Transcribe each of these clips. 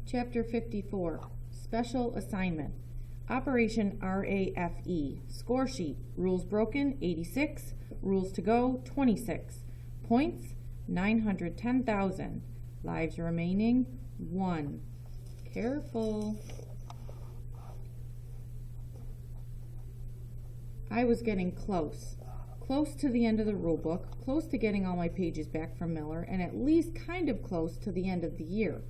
Chapter 54, Special Assignment. Operation RAFE. Score sheet. Rules broken, 86. Rules to go, 26. Points, 910,000. Lives remaining, 1. Careful. I was getting close. Close to the end of the rule book, close to getting all my pages back from Miller, and at least kind of close to the end of the year.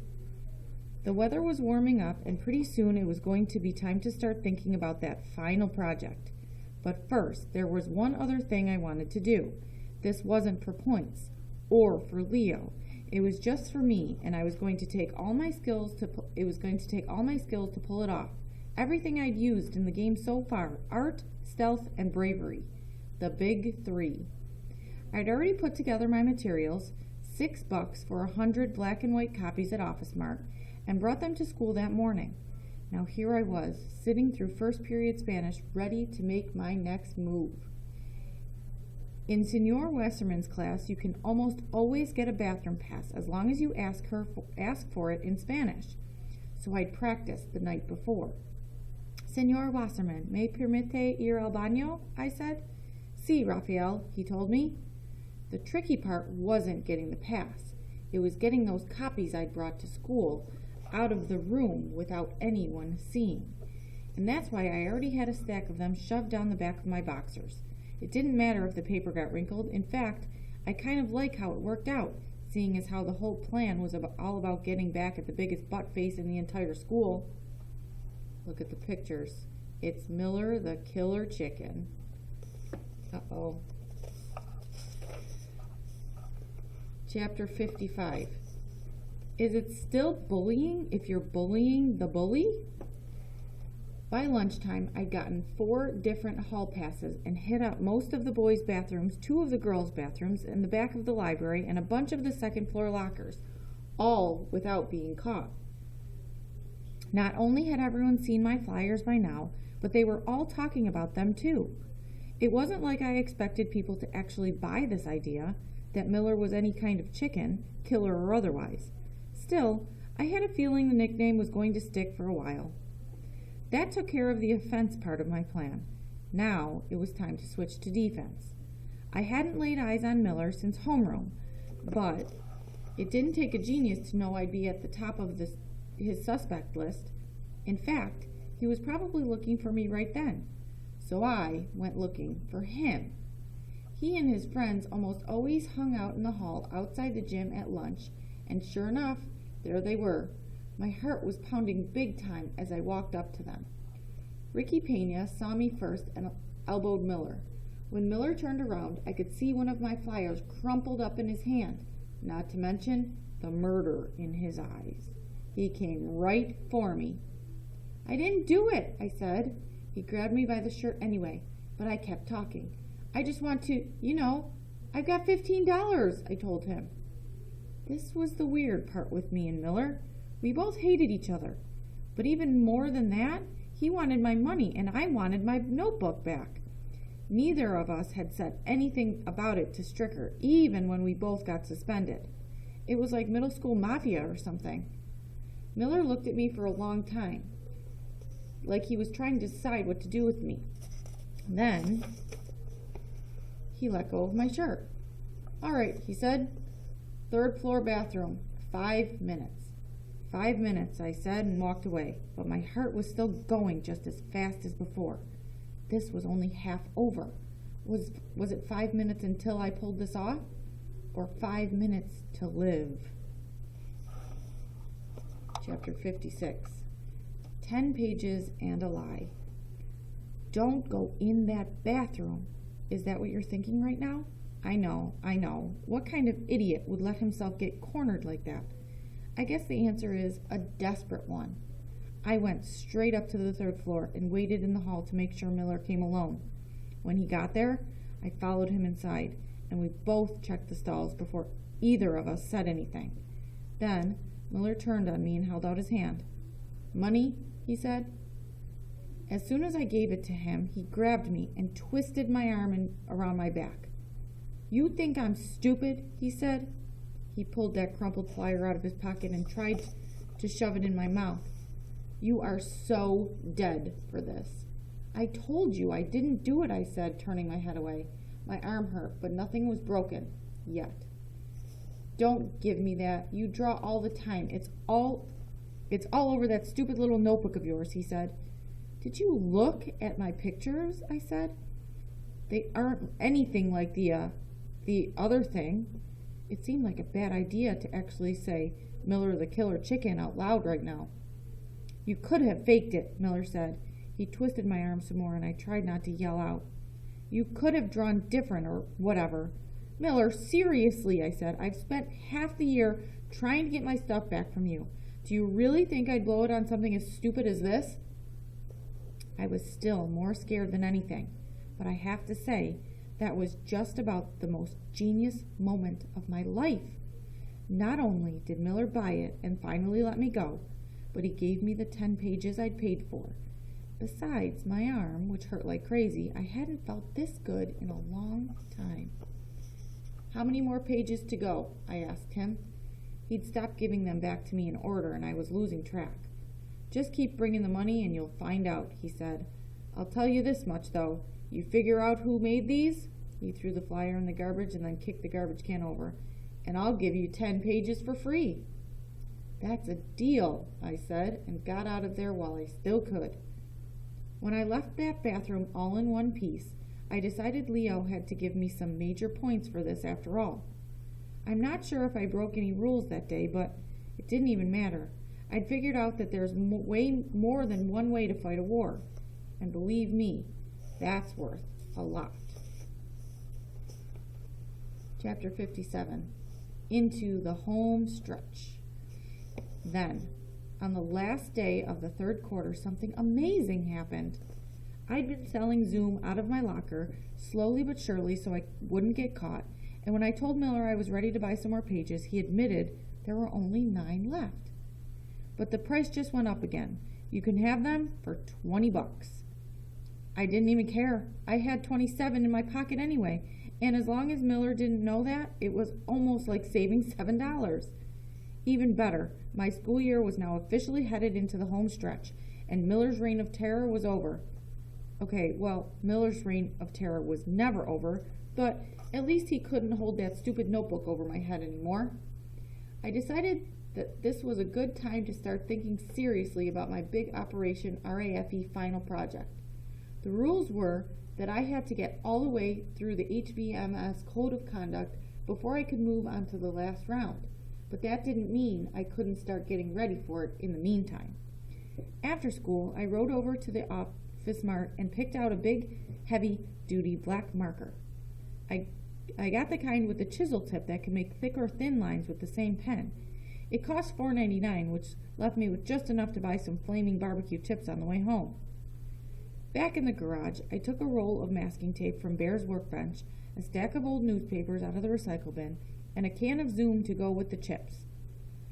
The weather was warming up, and pretty soon it was going to be time to start thinking about that final project. But first, there was one other thing I wanted to do. This wasn't for points, or for Leo. It was just for me, and I was going to take all my skills to pull it off. Everything I'd used in the game so far: art, stealth, and bravery. The big 3. I'd already put together my materials, $6 for 100 black and white copies at Office Mart, and brought them to school that morning. Now here I was, sitting through first period Spanish, ready to make my next move. In Senor Wasserman's class, you can almost always get a bathroom pass as long as you ask for it in Spanish. So I'd practiced the night before. Senor Wasserman, ¿me permite ir al baño? I said. Sí, Rafael, he told me. The tricky part wasn't getting the pass. It was getting those copies I'd brought to school out of the room without anyone seeing. And that's why I already had a stack of them shoved down the back of my boxers. It didn't matter if the paper got wrinkled. In fact, I kind of like how it worked out, seeing as how the whole plan was all about getting back at the biggest butt face in the entire school. Look at the pictures. It's Miller the Killer Chicken. Uh-oh. Chapter 55. Is it still bullying if you're bullying the bully? By lunchtime, I'd gotten 4 different hall passes and hit out most of the boys' bathrooms, 2 of the girls' bathrooms, and the back of the library, and a bunch of the second-floor lockers, all without being caught. Not only had everyone seen my flyers by now, but they were all talking about them too. It wasn't like I expected people to actually buy this idea, that Miller was any kind of chicken, killer or otherwise. Still, I had a feeling the nickname was going to stick for a while. That took care of the offense part of my plan. Now it was time to switch to defense. I hadn't laid eyes on Miller since homeroom, but it didn't take a genius to know I'd be at the top of his suspect list. In fact, he was probably looking for me right then. So I went looking for him. He and his friends almost always hung out in the hall outside the gym at lunch, and sure enough, there they were. My heart was pounding big time as I walked up to them. Ricky Pena saw me first and elbowed Miller. When Miller turned around, I could see one of my flyers crumpled up in his hand, not to mention the murder in his eyes. He came right for me. I didn't do it, I said. He grabbed me by the shirt anyway, but I kept talking. I just want to, I've got $15, I told him. This was the weird part with me and Miller. We both hated each other. But even more than that, he wanted my money and I wanted my notebook back. Neither of us had said anything about it to Stricker, even when we both got suspended. It was like middle school mafia or something. Miller looked at me for a long time, like he was trying to decide what to do with me. Then he let go of my shirt. All right, he said. 3rd floor bathroom, 5 minutes. 5 minutes, I said, and walked away, but my heart was still going just as fast as before. This was only half over. Was it 5 minutes until I pulled this off? Or 5 minutes to live? Chapter 56. 10 pages and a lie. Don't go in that bathroom. Is that what you're thinking right now? I know. What kind of idiot would let himself get cornered like that? I guess the answer is a desperate one. I went straight up to the 3rd floor and waited in the hall to make sure Miller came alone. When he got there, I followed him inside, and we both checked the stalls before either of us said anything. Then Miller turned on me and held out his hand. Money, he said. As soon as I gave it to him, he grabbed me and twisted my arm around my back. You think I'm stupid? He said. He pulled that crumpled flyer out of his pocket and tried to shove it in my mouth. You are so dead for this. I told you I didn't do it, I said, turning my head away. My arm hurt, but nothing was broken. Yet. Don't give me that. You draw all the time. It's all over that stupid little notebook of yours, he said. Did you look at my pictures? I said. They aren't anything like the other thing. It seemed like a bad idea to actually say Miller the Killer Chicken out loud right now. You could have faked it, Miller said. He twisted my arm some more, and I tried not to yell out. You could have drawn different or whatever. Miller, seriously, I said. I've spent half the year trying to get my stuff back from you. Do you really think I'd blow it on something as stupid as this? I was still more scared than anything, but I have to say that was just about the most genius moment of my life. Not only did Miller buy it and finally let me go, but he gave me the 10 pages I'd paid for. Besides my arm, which hurt like crazy, I hadn't felt this good in a long time. How many more pages to go? I asked him. He'd stopped giving them back to me in order, and I was losing track. Just keep bringing the money and you'll find out, he said. I'll tell you this much, though. You figure out who made these? He threw the flyer in the garbage and then kicked the garbage can over. And I'll give you 10 pages for free. That's a deal, I said, and got out of there while I still could. When I left that bathroom all in one piece, I decided Leo had to give me some major points for this after all. I'm not sure if I broke any rules that day, but it didn't even matter. I'd figured out that there's way more than one way to fight a war. And believe me, that's worth a lot. Chapter 57. Into the home stretch. Then, on the last day of the third quarter, something amazing happened. I'd been selling Zoom out of my locker, slowly but surely so I wouldn't get caught, and when I told Miller I was ready to buy some more pages, he admitted there were only 9 left. But the price just went up again. You can have them for $20. I didn't even care. I had 27 in my pocket anyway, and as long as Miller didn't know that, it was almost like saving $7. Even better, my school year was now officially headed into the home stretch, and Miller's reign of terror was over. Okay, well, Miller's reign of terror was never over, but at least he couldn't hold that stupid notebook over my head anymore. I decided that this was a good time to start thinking seriously about my big Operation RAFE final project. The rules were that I had to get all the way through the HBMS Code of Conduct before I could move on to the last round, but that didn't mean I couldn't start getting ready for it in the meantime. After school, I rode over to the Office Mart and picked out a big, heavy-duty black marker. I got the kind with the chisel tip that can make thick or thin lines with the same pen. It cost $4.99, which left me with just enough to buy some flaming barbecue tips on the way home. Back in the garage, I took a roll of masking tape from Bear's workbench, a stack of old newspapers out of the recycle bin, and a can of Zoom to go with the chips.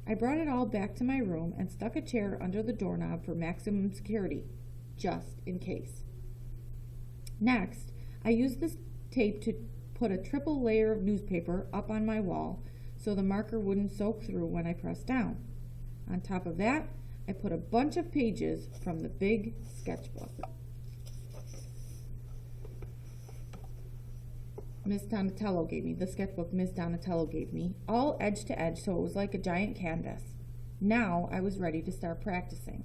I brought it all back to my room and stuck a chair under the doorknob for maximum security, just in case. Next, I used this tape to put a triple layer of newspaper up on my wall so the marker wouldn't soak through when I pressed down. On top of that, I put a bunch of pages from the big sketchbook Miss Donatello gave me, all edge to edge so it was like a giant canvas. Now I was ready to start practicing.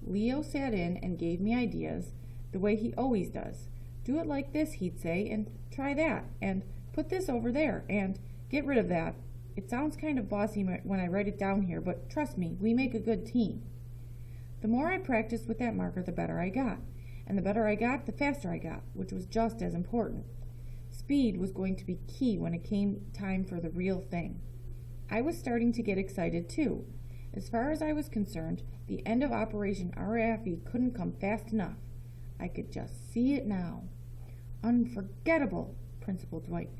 Leo sat in and gave me ideas the way he always does. Do it like this, he'd say, and try that, and put this over there, and get rid of that. It sounds kind of bossy when I write it down here, but trust me, we make a good team. The more I practiced with that marker, the better I got. And the better I got, the faster I got, which was just as important. Speed was going to be key when it came time for the real thing. I was starting to get excited too. As far as I was concerned, the end of Operation RAFE couldn't come fast enough. I could just see it now. Unforgettable, Principal Dwight.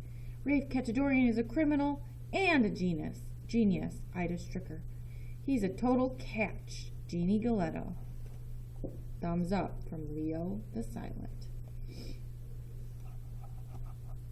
Rafe Cachadorian is a criminal and a genius, Ida Stricker. He's a total catch, Jeannie Galetto. Thumbs up from Leo the Silent.